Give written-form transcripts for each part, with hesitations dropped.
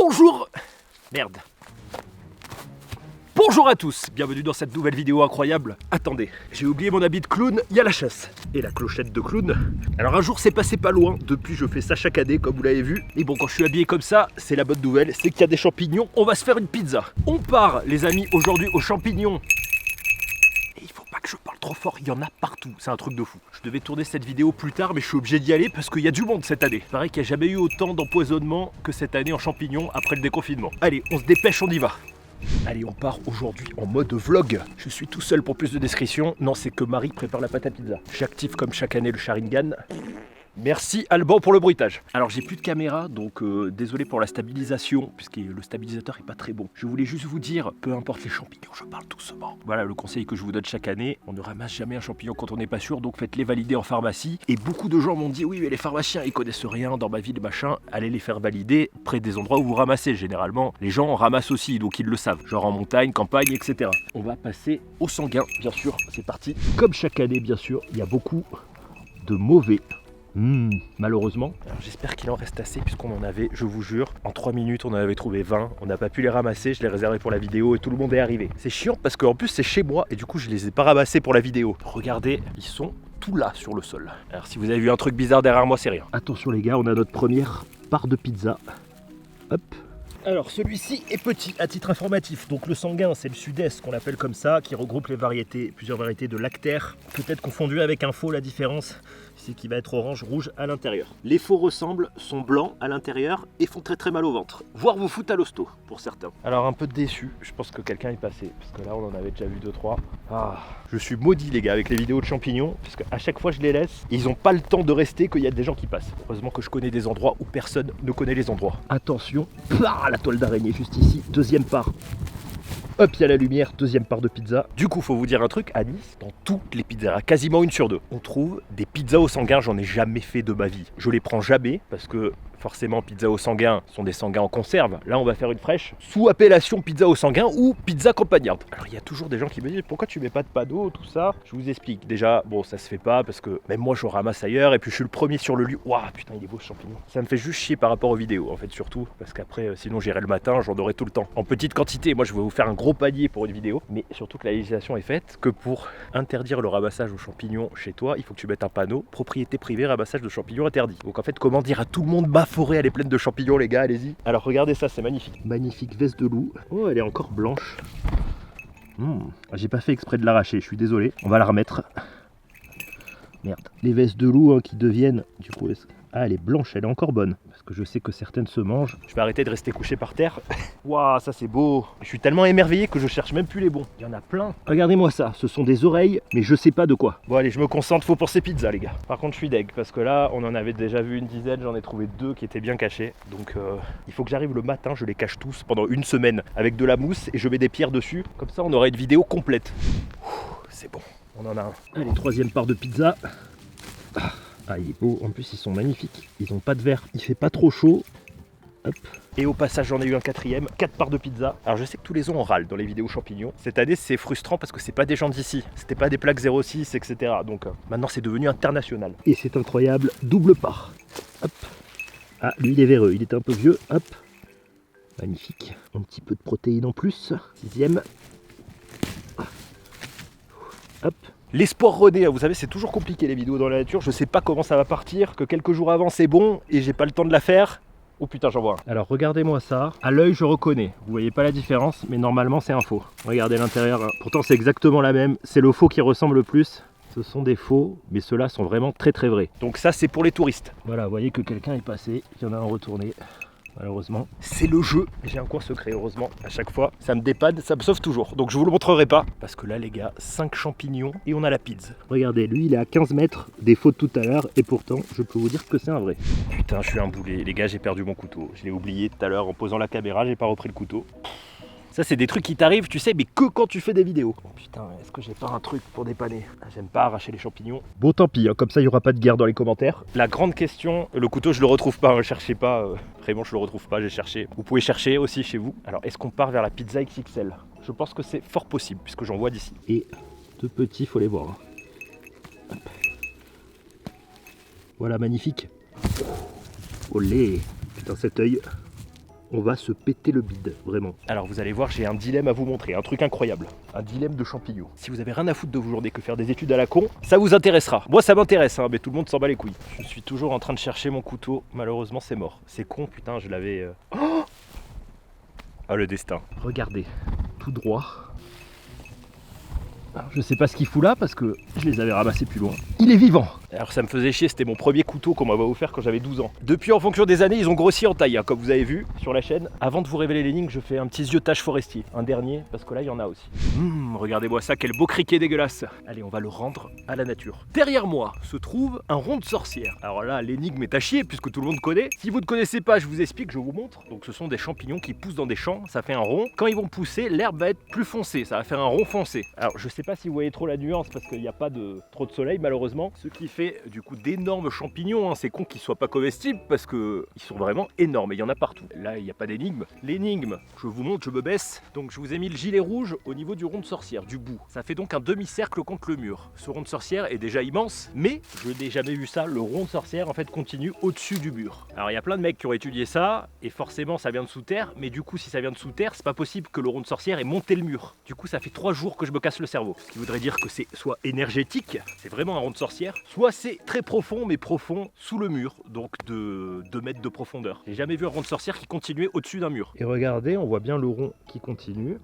Bonjour. Merde. Bonjour à tous, bienvenue dans cette nouvelle vidéo incroyable. Attendez, j'ai oublié mon habit de clown, il y a la chasse. Et la clochette de clown. Alors un jour c'est passé pas loin, depuis je fais ça chaque année comme vous l'avez vu. Et bon, quand je suis habillé comme ça, c'est la bonne nouvelle, c'est qu'il y a des champignons, on va se faire une pizza. On part les amis aujourd'hui aux champignons. Et il faut pas que je parle trop fort, il y en a partout, c'est un truc de fou. Je devais tourner cette vidéo plus tard mais je suis obligé d'y aller parce qu'il y a du monde cette année. Il paraît qu'il n'y a jamais eu autant d'empoisonnement que cette année en champignons après le déconfinement. Allez, on se dépêche, on y va. Allez, on part aujourd'hui en mode vlog. Je suis tout seul pour plus de description. Non, c'est que Marie prépare la pâte à pizza. J'active comme chaque année le Sharingan. Merci Alban pour le bruitage. Alors j'ai plus de caméra, donc désolé pour la stabilisation, puisque le stabilisateur est pas très bon. Je voulais juste vous dire, peu importe les champignons, je parle doucement. Voilà le conseil que je vous donne chaque année. On ne ramasse jamais un champignon quand on n'est pas sûr, donc faites-les valider en pharmacie. Et beaucoup de gens m'ont dit, oui mais les pharmaciens ils connaissent rien dans ma ville machin, allez les faire valider près des endroits où vous ramassez. Généralement, les gens en ramassent aussi, donc ils le savent. Genre en montagne, campagne, etc. On va passer au sanguin, bien sûr, c'est parti. Comme chaque année, bien sûr, il y a beaucoup de mauvais. Malheureusement. J'espère qu'il en reste assez puisqu'on en avait, je vous jure, en 3 minutes on en avait trouvé 20. On n'a pas pu les ramasser, je les réservais pour la vidéo et tout le monde est arrivé. C'est chiant parce qu'en plus c'est chez moi et du coup je les ai pas ramassés pour la vidéo. Regardez, ils sont tout là sur le sol. Alors si vous avez vu un truc bizarre derrière moi, c'est rien. Attention les gars, on a notre première part de pizza. Hop. Alors celui-ci est petit à titre informatif, donc le sanguin c'est le sud-est qu'on appelle comme ça, qui regroupe les variétés, plusieurs variétés de lactaires, peut-être confondu avec un faux. La différence c'est qu'il va être orange, rouge à l'intérieur. Les faux ressemblent, sont blancs à l'intérieur et font très très mal au ventre, voire vous foutent à l'hosto pour certains. Alors un peu déçu, je pense que quelqu'un est passé, parce que là on en avait déjà vu 2-3. Je suis maudit les gars avec les vidéos de champignons, parce qu'à chaque fois je les laisse, et ils n'ont pas le temps de rester qu'il y a des gens qui passent. Heureusement que je connais des endroits où personne ne connaît les endroits. Attention, la toile d'araignée juste ici, deuxième part. Hop, il y a la lumière, deuxième part de pizza. Du coup, faut vous dire un truc, à Nice, dans toutes les pizzas, quasiment 1 sur 2, on trouve des pizzas au sanguin. J'en ai jamais fait de ma vie. Je les prends jamais parce que forcément, pizza au sanguin sont des sanguins en conserve. Là, on va faire une fraîche sous appellation pizza au sanguin ou pizza campagnarde. Alors, il y a toujours des gens qui me disent pourquoi tu mets pas de panneau, tout ça. Je vous explique. Déjà, bon, ça se fait pas parce que même moi, je ramasse ailleurs et puis je suis le premier sur le lieu. Waouh, putain, il est beau ce champignon. Ça me fait juste chier par rapport aux vidéos, en fait, surtout parce qu'après, sinon, j'irai le matin, j'en aurai tout le temps. En petite quantité, moi, je vais vous faire un gros panier pour une vidéo, mais surtout que la législation est faite que pour interdire le ramassage aux champignons chez toi, il faut que tu mettes un panneau propriété privée, ramassage de champignons interdit. Donc en fait, comment dire à tout le monde, ma forêt elle est pleine de champignons les gars, allez-y. Alors regardez ça, c'est magnifique. Magnifique veste de loup. Oh, elle est encore blanche. J'ai pas fait exprès de l'arracher, je suis désolé. On va la remettre. Merde. Les vestes de loup qui deviennent du coup. Elle est blanche, elle est encore bonne. Parce que je sais que certaines se mangent. Je vais arrêter de rester couché par terre. Waouh, ça c'est beau. Je suis tellement émerveillé que je cherche même plus les bons. Il y en a plein. Regardez-moi ça, ce sont des oreilles, mais je sais pas de quoi. Bon allez, je me concentre, faut pour ces pizzas les gars. Par contre je suis deg, parce que là on en avait déjà vu une dizaine, j'en ai trouvé 2 qui étaient bien cachés. Donc il faut que j'arrive le matin, je les cache tous pendant 1 semaine avec de la mousse et je mets des pierres dessus. Comme ça on aura une vidéo complète. C'est bon, on en a un. Allez, troisième part de pizza. Il est beau, en plus ils sont magnifiques, ils ont pas de verre, il fait pas trop chaud. Hop. Et au passage j'en ai eu un 4e, 4 parts de pizza. Alors je sais que tous les ans on râle dans les vidéos champignons. Cette année c'est frustrant parce que c'est pas des gens d'ici, c'était pas des plaques 06 etc. Donc maintenant c'est devenu international. Et c'est incroyable, double part. Hop. Lui il est véreux, il est un peu vieux, hop. Magnifique, un petit peu de protéines en plus. 6e. Hop. L'espoir rodé, vous savez c'est toujours compliqué les vidéos dans la nature, je sais pas comment ça va partir, que quelques jours avant c'est bon et j'ai pas le temps de la faire. Oh putain j'en vois un. Alors regardez-moi ça, à l'œil je reconnais, vous voyez pas la différence mais normalement c'est un faux. Regardez l'intérieur, pourtant c'est exactement la même, c'est le faux qui ressemble le plus. Ce sont des faux, mais ceux-là sont vraiment très très vrais. Donc ça c'est pour les touristes. Voilà, vous voyez que quelqu'un est passé, il y en a un retourné. Malheureusement, c'est le jeu. J'ai un coin secret, heureusement. À chaque fois, ça me dépanne, ça me sauve toujours. Donc je vous le montrerai pas. Parce que là, les gars, 5 champignons et on a la pizza. Regardez, lui, il est à 15 mètres des faux de tout à l'heure. Et pourtant, je peux vous dire que c'est un vrai. Putain, je suis un boulet. Les gars, j'ai perdu mon couteau. Je l'ai oublié tout à l'heure en posant la caméra. J'ai pas repris le couteau. Ça c'est des trucs qui t'arrivent, tu sais, mais que quand tu fais des vidéos. Oh, putain, est-ce que j'ai pas un truc pour dépanner? J'aime pas arracher les champignons. Bon tant pis, comme ça il y aura pas de guerre dans les commentaires. La grande question, le couteau je le retrouve pas, cherchez pas. Vraiment je le retrouve pas, j'ai cherché. Vous pouvez chercher aussi chez vous. Alors est-ce qu'on part vers la pizza XXL? Je pense que c'est fort possible, puisque j'en vois d'ici. Et 2 petits, faut les voir. Hop. Voilà, magnifique. Olé. Putain, cet œil. on va se péter le bide, vraiment. Alors vous allez voir, j'ai un dilemme à vous montrer, un truc incroyable. Un dilemme de champignons. Si vous avez rien à foutre de vos journées que faire des études à la con, ça vous intéressera. Moi ça m'intéresse, hein, mais tout le monde s'en bat les couilles. Je suis toujours en train de chercher mon couteau, malheureusement c'est mort. C'est con, putain, je l'avais... Oh ah, le destin. Regardez, tout droit. Alors, je sais pas ce qu'il fout là parce que je les avais ramassés plus loin. Il est vivant. Alors ça me faisait chier, c'était mon premier couteau qu'on m'avait offert quand j'avais 12 ans. Depuis, en fonction des années, ils ont grossi en taille, hein, comme vous avez vu sur la chaîne. Avant de vous révéler l'énigme, je fais un petit ziotage forestier. Un dernier, parce que là, il y en a aussi. Regardez-moi ça, quel beau criquet dégueulasse. Allez, on va le rendre à la nature. Derrière moi se trouve un rond de sorcière. Alors là, l'énigme est à chier, puisque tout le monde connaît. Si vous ne connaissez pas, je vous explique, je vous montre. Donc ce sont des champignons qui poussent dans des champs, ça fait un rond. Quand ils vont pousser, l'herbe va être plus foncée, ça va faire un rond foncé. Alors je sais pas si vous voyez trop la nuance, parce qu'il n'y a pas trop de soleil, malheureusement. Ce qui fait du coup d'énormes champignons, hein. C'est con qu'ils soient pas comestibles parce que ils sont vraiment énormes et il y en a partout. Là il n'y a pas d'énigme. L'énigme, je vous montre, je me baisse. Donc je vous ai mis le gilet rouge au niveau du rond de sorcière, du bout. Ça fait donc un demi-cercle contre le mur. Ce rond de sorcière est déjà immense, mais je n'ai jamais vu ça. Le rond de sorcière en fait continue au-dessus du mur. Alors il y a plein de mecs qui ont étudié ça et forcément ça vient de sous terre, mais du coup si ça vient de sous terre, c'est pas possible que le rond de sorcière ait monté le mur. Du coup ça fait 3 jours que je me casse le cerveau. Ce qui voudrait dire que c'est soit énergétique, c'est vraiment un rond de sorcière, soit c'est très profond, mais profond sous le mur, donc de 2 mètres de profondeur. J'ai jamais vu un rond de sorcière qui continuait au-dessus d'un mur. Et regardez, on voit bien le rond qui continue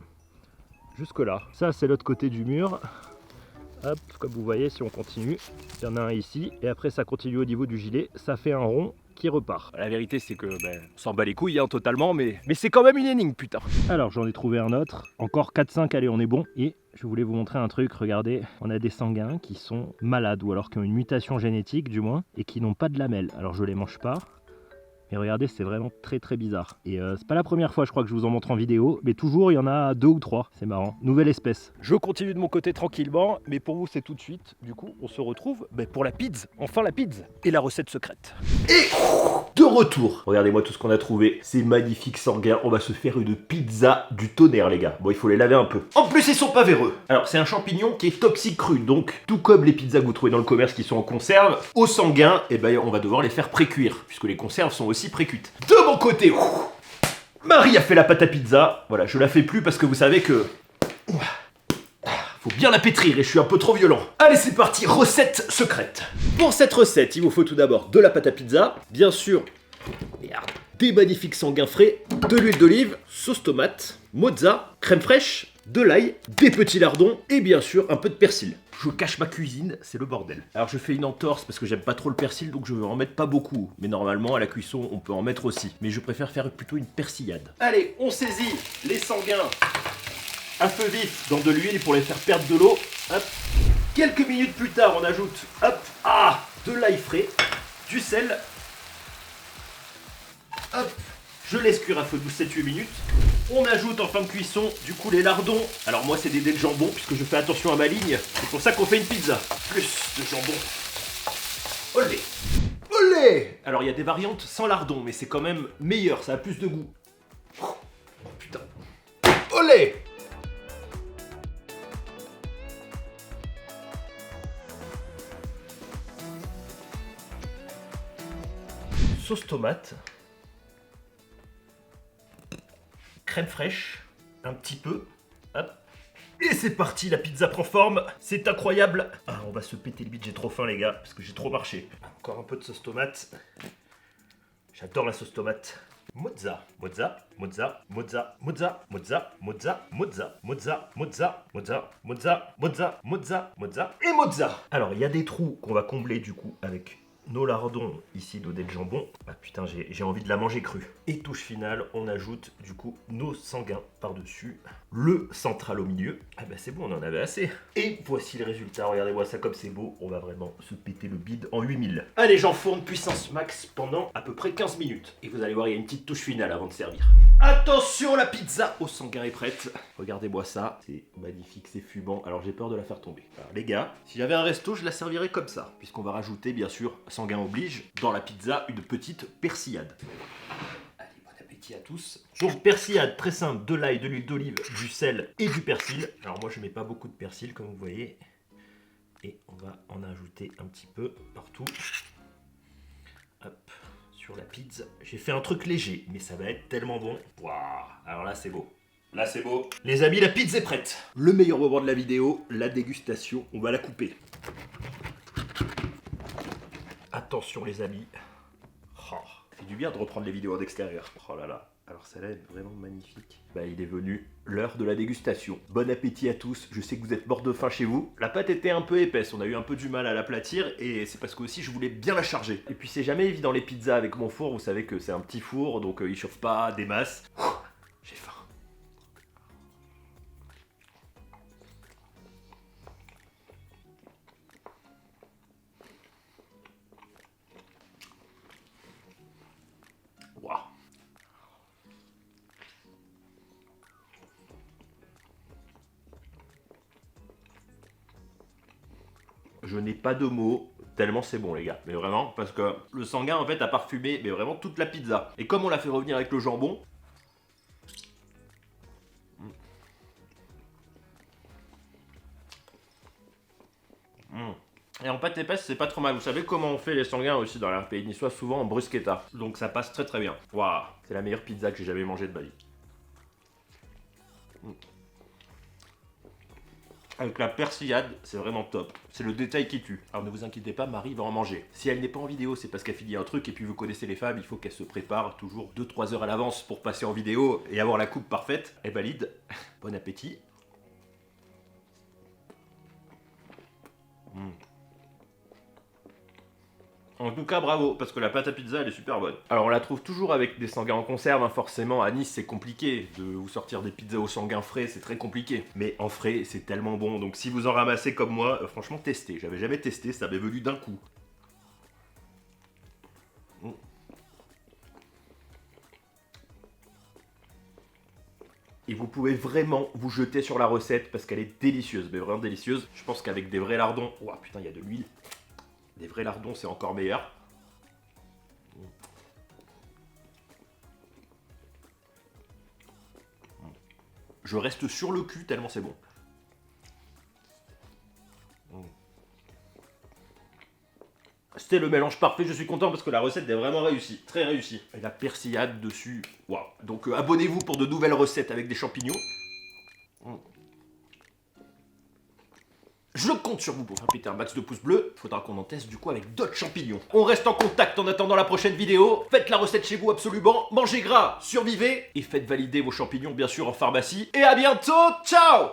jusque là. Ça c'est l'autre côté du mur. Hop, comme vous voyez, si on continue, il y en a un ici, et après ça continue au niveau du gilet, ça fait un rond qui repart. La vérité c'est que on s'en bat les couilles hein, totalement, mais c'est quand même une énigme, putain. Alors j'en ai trouvé un autre, encore 4-5, allez on est bon. Et je voulais vous montrer un truc, regardez, on a des sanguins qui sont malades, ou alors qui ont une mutation génétique du moins, et qui n'ont pas de lamelles. Alors je les mange pas. Mais regardez, c'est vraiment très très bizarre. Et c'est pas la première fois, je crois, que je vous en montre en vidéo, mais toujours il y en a 2 ou 3. C'est marrant. Nouvelle espèce. Je continue de mon côté tranquillement, mais pour vous c'est tout de suite. Du coup, on se retrouve pour la pizza. Enfin la pizza. Et la recette secrète. Et de retour. Regardez-moi tout ce qu'on a trouvé. C'est magnifique sanguin. On va se faire une pizza du tonnerre, les gars. Bon, il faut les laver un peu. En plus, ils sont pas véreux. Alors, c'est un champignon qui est toxique cru. Donc, tout comme les pizzas que vous trouvez dans le commerce qui sont en conserve, au sanguin, on va devoir les faire pré-cuire, puisque les conserves sont aussi pré-cuites. De mon côté, Marie a fait la pâte à pizza. Voilà, je la fais plus parce que vous savez que faut bien la pétrir et je suis un peu trop violent. Allez, c'est parti, recette secrète. Pour cette recette, il vous faut tout d'abord de la pâte à pizza, bien sûr, des magnifiques sanguins frais, de l'huile d'olive, sauce tomate, mozza, crème fraîche, de l'ail, des petits lardons et bien sûr un peu de persil. Je cache ma cuisine, c'est le bordel. Alors je fais une entorse parce que j'aime pas trop le persil, donc je veux en mettre pas beaucoup. Mais normalement à la cuisson on peut en mettre aussi. Mais je préfère faire plutôt une persillade. Allez, on saisit les sanguins à feu vif dans de l'huile pour les faire perdre de l'eau. Hop. Quelques minutes plus tard on ajoute de l'ail frais, du sel. Hop. Je laisse cuire à feu doux 7-8 minutes. On ajoute en fin de cuisson du coup les lardons. Alors moi c'est des dés de jambon puisque je fais attention à ma ligne. C'est pour ça qu'on fait une pizza. Plus de jambon. Olé. Olé. Alors il y a des variantes sans lardons mais c'est quand même meilleur, ça a plus de goût. Oh putain. Olé. Sauce tomate. Crème fraîche, un petit peu, hop. Et c'est parti, la pizza prend forme, c'est incroyable. On va se péter le bide, j'ai trop faim les gars, parce que j'ai trop marché. Encore un peu de sauce tomate. J'adore la sauce tomate. Mozza, mozza, mozza, mozza, mozza, mozza, mozza, mozza, mozza, mozza, mozza, mozza, mozza, mozza, mozza et mozza. Alors il y a des trous qu'on va combler du coup avec nos lardons ici, nos dés de jambon. Putain, j'ai envie de la manger crue. Et touche finale, on ajoute du coup nos sanguins par-dessus. Le central au milieu. C'est bon, on en avait assez. Et voici le résultat. Regardez-moi ça comme c'est beau. On va vraiment se péter le bide en 8000. Allez, j'enfourne puissance max pendant à peu près 15 minutes. Et vous allez voir, il y a une petite touche finale avant de servir. Attention, la pizza au sanguin est prête. Regardez-moi ça. C'est magnifique, c'est fumant. Alors j'ai peur de la faire tomber. Alors les gars, si j'avais un resto, je la servirais comme ça. Puisqu'on va rajouter, bien sûr, sanguin oblige, dans la pizza, une petite persillade. Allez, bon appétit à tous. Donc persillade, très simple, de l'ail, de l'huile d'olive, du sel et du persil. Alors moi je mets pas beaucoup de persil comme vous voyez. Et on va en ajouter un petit peu partout. Hop, sur la pizza. J'ai fait un truc léger, mais ça va être tellement bon. Waouh, alors là c'est beau. Là c'est beau. Les amis, la pizza est prête. Le meilleur moment de la vidéo, la dégustation. On va la couper. Attention les amis. Oh, ça fait du bien de reprendre les vidéos en extérieur. Oh là là. Alors celle-là est vraiment magnifique. Bah il est venu l'heure de la dégustation. Bon appétit à tous, je sais que vous êtes morts de faim chez vous. La pâte était un peu épaisse, on a eu un peu du mal à l'aplatir et c'est parce que aussi je voulais bien la charger. Et puis c'est jamais évident les pizzas avec mon four, vous savez que c'est un petit four donc il chauffe pas des masses. J'ai faim. Waouh. Je n'ai pas de mots, tellement c'est bon les gars. Mais vraiment, parce que le sanguin en fait a parfumé mais vraiment toute la pizza. Et comme on l'a fait revenir avec le jambon... Et en pâte épaisse, c'est pas trop mal. Vous savez comment on fait les sanguins aussi dans la pays niçois, souvent en bruschetta. Donc ça passe très très bien. Waouh, c'est la meilleure pizza que j'ai jamais mangée de ma vie. Avec la persillade, c'est vraiment top. C'est le détail qui tue. Alors ne vous inquiétez pas, Marie va en manger. Si elle n'est pas en vidéo, c'est parce qu'elle finit un truc. Et puis vous connaissez les femmes, il faut qu'elles se préparent toujours 2-3 heures à l'avance pour passer en vidéo et avoir la coupe parfaite. Elle valide. Bon appétit. En tout cas, bravo, parce que la pâte à pizza, elle est super bonne. Alors, on la trouve toujours avec des sanguins en conserve, hein, forcément. À Nice, c'est compliqué de vous sortir des pizzas au sanguin frais, c'est très compliqué. Mais en frais, c'est tellement bon. Donc, si vous en ramassez comme moi, franchement, testez. J'avais jamais testé, ça m'est venu d'un coup. Et vous pouvez vraiment vous jeter sur la recette parce qu'elle est délicieuse, mais vraiment délicieuse. Je pense qu'avec des vrais lardons... Oh putain, il y a de l'huile. Des vrais lardons, c'est encore meilleur. Je reste sur le cul tellement c'est bon. C'était le mélange parfait, je suis content parce que la recette est vraiment réussie, très réussie. Et la persillade dessus, waouh. Donc abonnez-vous pour de nouvelles recettes avec des champignons. Je compte sur vous pour faire péter un max de pouces bleus. Faudra qu'on en teste du coup avec d'autres champignons. On reste en contact en attendant la prochaine vidéo. Faites la recette chez vous absolument. Mangez gras, survivez. Et faites valider vos champignons bien sûr en pharmacie. Et à bientôt, ciao!